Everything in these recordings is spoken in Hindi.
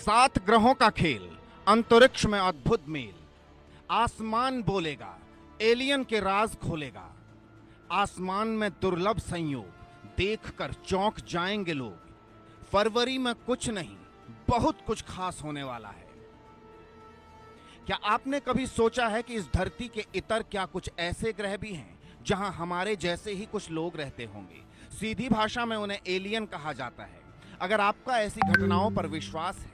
सात ग्रहों का खेल, अंतरिक्ष में अद्भुत मेल, आसमान बोलेगा, एलियन के राज खोलेगा। आसमान में दुर्लभ संयोग, देखकर चौंक जाएंगे लोग। फरवरी में कुछ नहीं, बहुत कुछ खास होने वाला है। क्या आपने कभी सोचा है कि इस धरती के इतर क्या कुछ ऐसे ग्रह भी हैं जहां हमारे जैसे ही कुछ लोग रहते होंगे? सीधी भाषा में उन्हें एलियन कहा जाता है। अगर आपका ऐसी घटनाओं पर विश्वास है,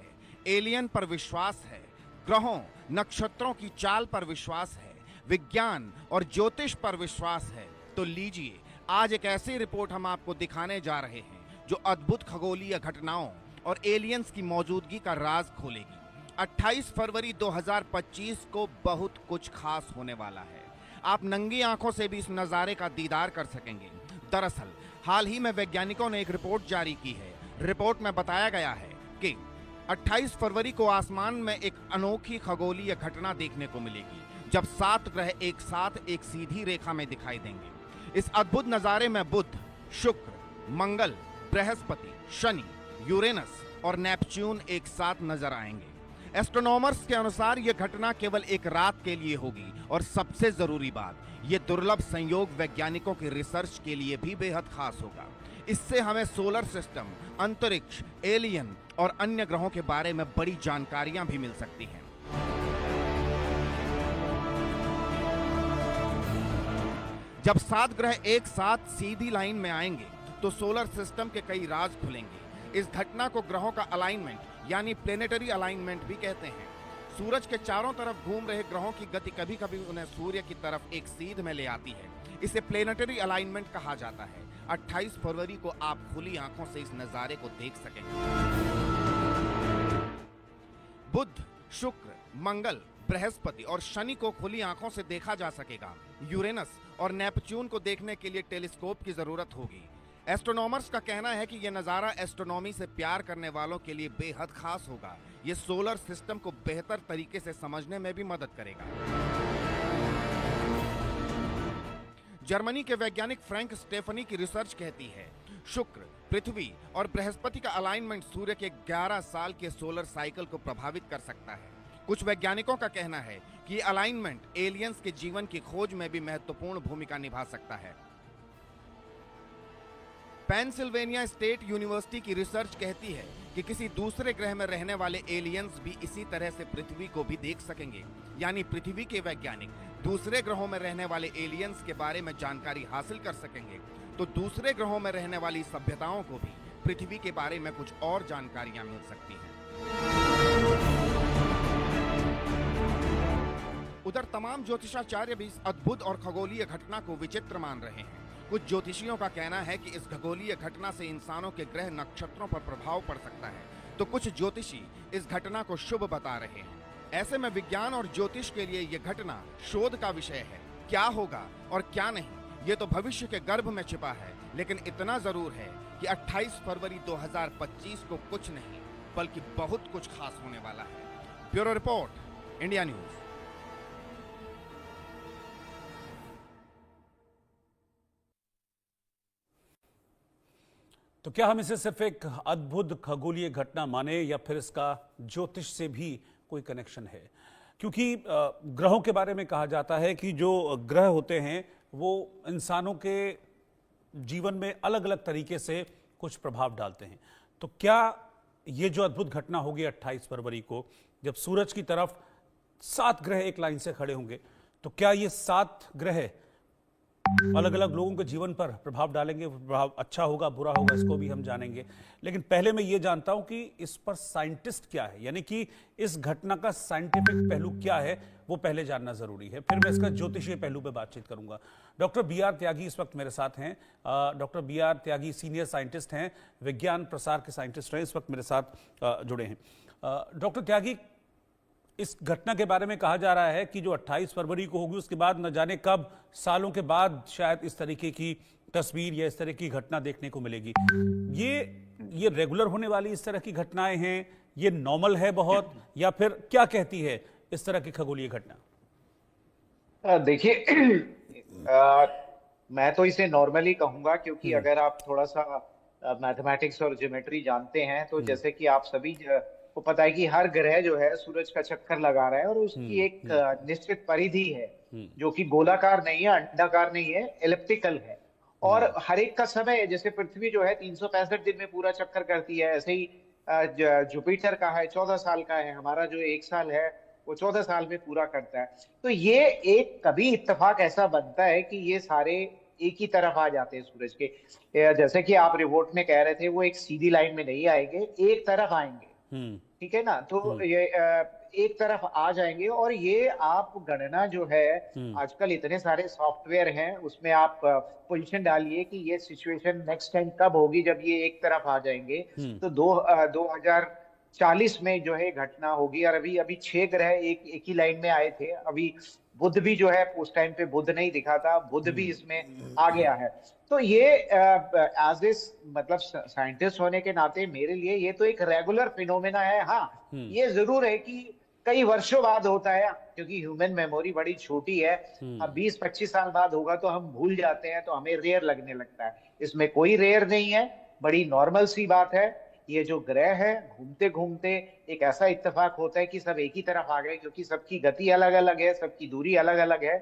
एलियन पर विश्वास है, ग्रहों नक्षत्रों की चाल पर विश्वास है, विज्ञान और ज्योतिष पर विश्वास है, तो लीजिए आज एक ऐसी रिपोर्ट हम आपको दिखाने जा रहे हैं जो अद्भुत खगोलीय घटनाओं और एलियंस की मौजूदगी का राज खोलेगी। 28 फरवरी 2025 को बहुत कुछ खास होने वाला है। आप नंगी आंखों से भी इस नज़ारे का दीदार कर सकेंगे। दरअसल हाल ही में वैज्ञानिकों ने एक रिपोर्ट जारी की है। रिपोर्ट में बताया गया है कि 28 फरवरी को आसमान में एक अनोखी खगोलीय घटना देखने को मिलेगी, जब 7 ग्रह एक साथ एक सीधी रेखा में दिखाई देंगे। इस अद्भुत नज़ारे में बुध, शुक्र, मंगल, बृहस्पति, शनि, यूरेनस और नेपच्यून एक साथ नजर आएंगे। एस्ट्रोनॉमर्स के अनुसार यह घटना केवल एक रात के लिए होगी और सबसे जरूरी बात, यह दुर्लभ संयोग वैज्ञानिकों की रिसर्च के लिए भी बेहद खास होगा। इससे हमें सोलर सिस्टम, अंतरिक्ष, एलियन और अन्य ग्रहों के बारे में बड़ी जानकारियां भी मिल सकती हैं। जब 7 ग्रह एक साथ सीधी लाइन में आएंगे तो सोलर सिस्टम के कई राज खुलेंगे। इस घटना को ग्रहों का अलाइनमेंट यानी प्लेनेटरी अलाइनमेंट भी कहते हैं। सूरज के चारों तरफ घूम रहे ग्रहों की गति कभी कभी उन्हें सूर्य की तरफ एक सीध में ले आती है। इसे प्लेनेटरी अलाइनमेंट कहा जाता है। 28 फरवरी को आप खुली आंखों से इस नजारे को देख सकेंगे। बुध, शुक्र, मंगल, बृहस्पति और शनि को खुली आंखों से देखा जा सकेगा। यूरेनस और नेपच्यून को देखने के लिए टेलीस्कोप की जरूरत होगी। एस्ट्रोनॉमर्स का कहना है कि यह नज़ारा एस्ट्रोनॉमी से प्यार करने वालों के लिए बेहद खास होगा। यह सोलर सिस्टम को बेहतर तरीके से समझने में भी मदद करेगा। जर्मनी के वैज्ञानिक फ्रैंक स्टेफनी की रिसर्च कहती है, शुक्र, पृथ्वी और बृहस्पति का अलाइनमेंट सूर्य के 11 साल के सोलर साइकिल को प्रभावित कर सकता है। कुछ वैज्ञानिकों का कहना है कि ये अलाइनमेंट एलियंस के जीवन की खोज में भी महत्वपूर्ण भूमिका निभा सकता है। पेंसिल्वेनिया स्टेट यूनिवर्सिटी की रिसर्च कहती है कि किसी दूसरे ग्रह में रहने वाले एलियंस भी इसी तरह से पृथ्वी को भी देख सकेंगे। यानी पृथ्वी के वैज्ञानिक दूसरे ग्रहों में रहने वाले एलियंस के बारे में जानकारी हासिल कर सकेंगे, तो दूसरे ग्रहों में रहने वाली सभ्यताओं को भी पृथ्वी के बारे में कुछ और जानकारियां मिल सकती हैं। उधर तमाम ज्योतिषाचार्य भी इस अद्भुत और खगोलीय घटना को विचित्र मान रहे हैं। कुछ ज्योतिषियों का कहना है कि इस खगोलीय घटना से इंसानों के ग्रह नक्षत्रों पर प्रभाव पड़ सकता है, तो कुछ ज्योतिषी इस घटना को शुभ बता रहे हैं। ऐसे में विज्ञान और ज्योतिष के लिए यह घटना शोध का विषय है। क्या होगा और क्या नहीं, ये तो भविष्य के गर्भ में छिपा है, लेकिन इतना जरूर है कि 28 फरवरी 2025 को कुछ नहीं बल्कि बहुत कुछ खास होने वाला है। Bureau report, India news. तो क्या हम इसे सिर्फ एक अद्भुत खगोलीय घटना माने या फिर इसका ज्योतिष से भी कोई कनेक्शन है? क्योंकि ग्रहों के बारे में कहा जाता है कि जो ग्रह होते हैं वो इंसानों के जीवन में अलग अलग तरीके से कुछ प्रभाव डालते हैं। तो क्या ये जो अद्भुत घटना होगी 28 फरवरी को, जब सूरज की तरफ 7 ग्रह एक लाइन से खड़े होंगे, तो क्या ये 7 ग्रह अलग अलग लोगों के जीवन पर प्रभाव डालेंगे? प्रभाव अच्छा होगा, बुरा होगा, इसको भी हम जानेंगे। लेकिन पहले मैं ये जानता हूं कि इस पर साइंटिस्ट क्या है, यानी कि इस घटना का साइंटिफिक पहलू क्या है, वो पहले जानना जरूरी है। फिर मैं इसका ज्योतिषीय पहलू पे बातचीत करूंगा। Doctor B R. त्यागी इस वक्त मेरे साथ हैं। Doctor B R. Tyagi senior scientist हैं, विज्ञान प्रसार के साइंटिस्ट हैं, इस वक्त मेरे साथ जुड़े हैं। डॉक्टर त्यागी, इस घटना के बारे में कहा जा रहा है कि जो 28 फरवरी को होगी उसके बाद न जाने कब, सालों के बाद शायद इस तरीके की तस्वीर या इस तरह की घटना देखने को मिलेगी। ये रेगुलर होने वाली इस तरह की घटनाएं हैं, ये नॉर्मल है बहुत, या फिर क्या कहती है इस तरह की खगोलीय घटना? देखिए, मैं तो इसे नॉर्मली कहूंगा, क्योंकि अगर आप थोड़ा सा मैथमेटिक्स और ज्योमेट्री जानते हैं तो जैसे कि आप सभी को पता है कि हर ग्रह जो है सूरज का चक्कर लगा रहा है और उसकी एक निश्चित परिधि है जो कि गोलाकार नहीं है, अंडाकार नहीं है, एलिप्टिकल है। और हर एक का समय, जैसे पृथ्वी जो है 365 दिन में पूरा चक्कर करती है, ऐसे ही जुपिटर का है 14 साल का है, हमारा जो 1 साल है वो 14 साल में पूरा करता है। तो ये एक कभी इत्तेफाक ऐसा बनता है कि ये सारे एक ही तरफ आ जाते हैं सूरज के। जैसे कि आप रिपोर्ट में कह रहे थे, वो एक सीधी लाइन में नहीं आएंगे, एक तरफ आएंगे, ठीक है ना। तो ये एक तरफ आ जाएंगे और ये आप गणना जो है, आजकल इतने सारे सॉफ्टवेयर हैं, उसमें आप पोजीशन डालिए कि ये सिचुएशन नेक्स्ट टाइम कब होगी जब ये एक तरफ आ जाएंगे। तो 2040 में जो है घटना होगी। और अभी 6 ग्रह एक ही लाइन में आए थे। अभी बुध भी जो है, उस टाइम पे बुध नहीं दिखा था, बुध भी इसमें आ गया है। तो ये एज ए मतलब साइंटिस्ट होने के नाते मेरे लिए ये तो एक रेगुलर फिनोमेना है। हाँ, ये जरूर है कि कई वर्षों बाद होता है, क्योंकि ह्यूमन मेमोरी बड़ी छोटी है। अब 20-25 साल बाद होगा तो हम भूल जाते हैं, तो हमें रेयर लगने लगता है। इसमें कोई रेयर नहीं है, बड़ी नॉर्मल सी बात है। ये जो ग्रह है, घूमते घूमते एक ऐसा इत्तेफाक होता है कि सब एक ही तरफ आ गए, क्योंकि सबकी गति अलग अलग है, सबकी दूरी अलग अलग है।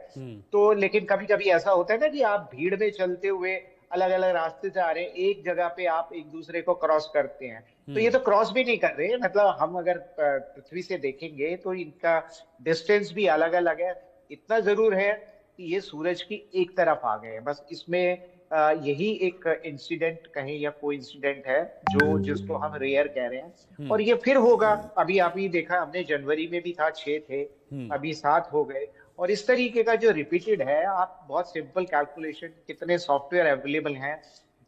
तो लेकिन कभी कभी ऐसा होता है ना कि आप भीड़ में चलते हुए अलग अलग रास्ते से आ रहे हैं, एक जगह पे आप एक दूसरे को क्रॉस करते हैं। तो ये तो क्रॉस भी नहीं कर रहे, मतलब हम अगर पृथ्वी से देखेंगे तो इनका डिस्टेंस भी अलग अलग है। इतना जरूर है कि ये सूरज की एक तरफ आ गए हैं। बस इसमें यही एक इंसिडेंट कहें या कोई इंसिडेंट है जो जिसको हम रेयर कह रहे हैं। और ये फिर होगा। अभी आप ही देखा, हमने जनवरी में भी था 6 थे, अभी 7 हो गए। और इस तरीके का जो रिपीटेड है, आप बहुत सिंपल कैलकुलेशन, कितने सॉफ्टवेयर अवेलेबल हैं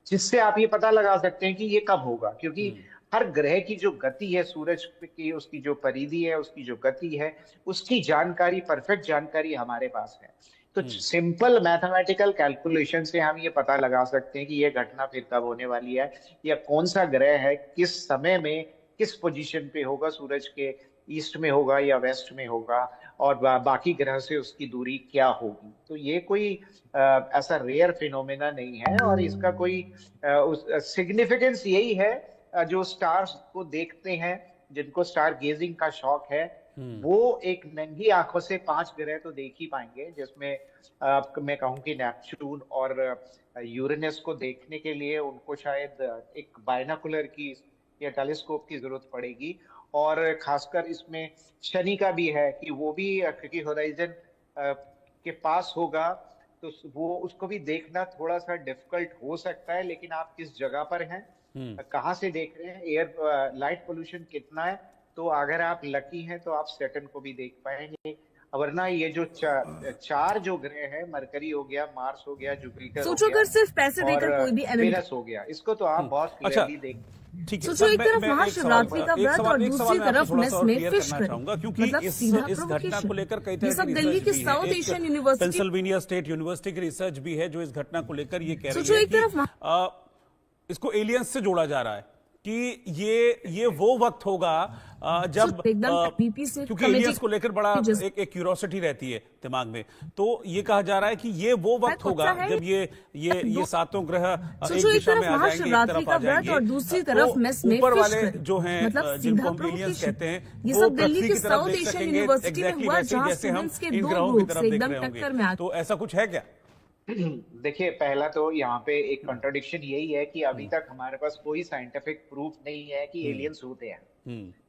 जिससे आप ये पता लगा सकते हैं कि ये कब होगा। क्योंकि हर ग्रह की जो गति है सूरज की, उसकी जो परिधि है, उसकी जो गति है, उसकी जानकारी, परफेक्ट जानकारी हमारे पास है। तो सिंपल मैथमेटिकल कैलकुलेशन से हम ये पता लगा सकते हैं कि ये घटना फिर कब होने वाली है, या कौन सा ग्रह है किस समय में किस पोजीशन पे होगा, सूरज के ईस्ट में होगा या वेस्ट में होगा, और बाकी ग्रह से उसकी दूरी क्या होगी। तो ये कोई ऐसा रेयर फिनोमेना नहीं है। और इसका कोई सिग्निफिकेंस यही है, जो स्टार्स को देखते हैं, जिनको स्टार गेजिंग का शौक है, वो एक नंगी आंखों से 5 ग्रह तो देख ही पाएंगे, जिसमें मैं कहूँ कि नेपच्यून और यूरेनस को देखने के लिए उनको शायद एक बाइनोकुलर की या टेलीस्कोप की जरूरत पड़ेगी। और खासकर इसमें शनि का भी है कि वो भी, क्योंकि होराइजन के पास होगा, तो वो उसको भी देखना थोड़ा सा डिफिकल्ट हो सकता है। लेकिन आप किस जगह पर हैं, कहाँ से देख रहे हैं, एयर लाइट पोल्यूशन कितना है, तो अगर आप लकी हैं तो आप सैटर्न को भी देख पाएंगे। वरना ये जो चार जो ग्रह है, मरकरी हो गया, मार्स हो गया, जुपिटर सोचो हो गया, अगर सिर्फ पैसे देकर कोई भी वेनस हो गया, इसको तो आप बहुत क्लियरली देख। ठीक है, सोचो एक तरफ महाशिवरात्रि का व्रत और दूसरी तरफ मेस में फिश करी, क्योंकि मतलब सीधा इस घटना को लेकर कई तरह ये सब की दिल्ली की रिसर्च भी साउथ है। Asian university, Pennsylvania state university की रिसर्च भी है जो इस घटना को लेकर ये कह सोचो रही है एक तरफ कि इसको एलियंस से जोड़ा जा रहा है कि ये वो वक्त होगा जब एकदम बीपी से क्योंकि एलियंस को लेकर बड़ा एक क्यूरोसिटी रहती है दिमाग में, तो ये कहा जा रहा है कि ये वो वक्त होगा जब ये सातों ग्रह एक दिशा में आ जाएंगे, एक तरफ आ जाएंगे, और दूसरी तरफ मेस में ऊपर फिश वाले करी, जो हैं मतलब जिनको सीधा हम एलियंस कहते हैं, ये वो सब दिल्ली पृथ्वी की की तरफ साउथ देख एशियन सकेंगे यूनिवर्सिटी में एग्जैक्टली हुआ, वैसे जहां जैसे हम स्टूडेंट्स के इन 2 ग्रहों की ग्रुप तरफ से देख एकदम रहे टक्कर में होंगे। आ तो ऐसा कुछ है क्या? देखिए, पहला तो यहाँ पे एक कॉन्ट्रडिक्शन यही है कि अभी तक हमारे पास कोई साइंटिफिक प्रूफ नहीं है कि एलियंस होते हैं,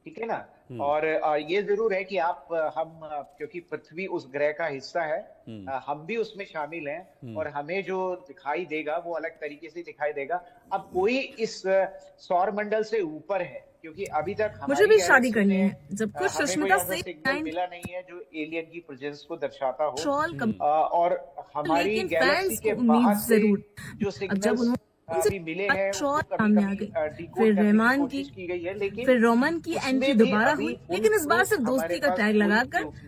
ठीक है ना। और ये जरूर है कि हम क्योंकि पृथ्वी उस ग्रह का हिस्सा है, हम भी उसमें शामिल हैं, और हमें जो दिखाई देगा वो अलग तरीके से दिखाई देगा। अब कोई इस सौर मंडल से ऊपर है, क्योंकि अभी तक मुझे भी शादी करनी है, जब कुछ सुष्मिता से सिग्नल मिला नहीं है जो एलियन की प्रेजेंस को दर्शाता हो। शॉल और हमारी लेकिन गैलेक्सी फैंस के को बाहर उम्मीद से जरूर, जो सिग्नल्स अभी मिले हैं, शॉल वो सामने आ कभी-कभी गई, decode फिर करने की रहमान कोशिश की गई है, लेकिन फिर रोमन की उसमें एंट्री भी दोबारा अभी हुई, लेकिन इस बार सिर्फ हमारे दोस्ती का पास टैग कोई लगाकर proof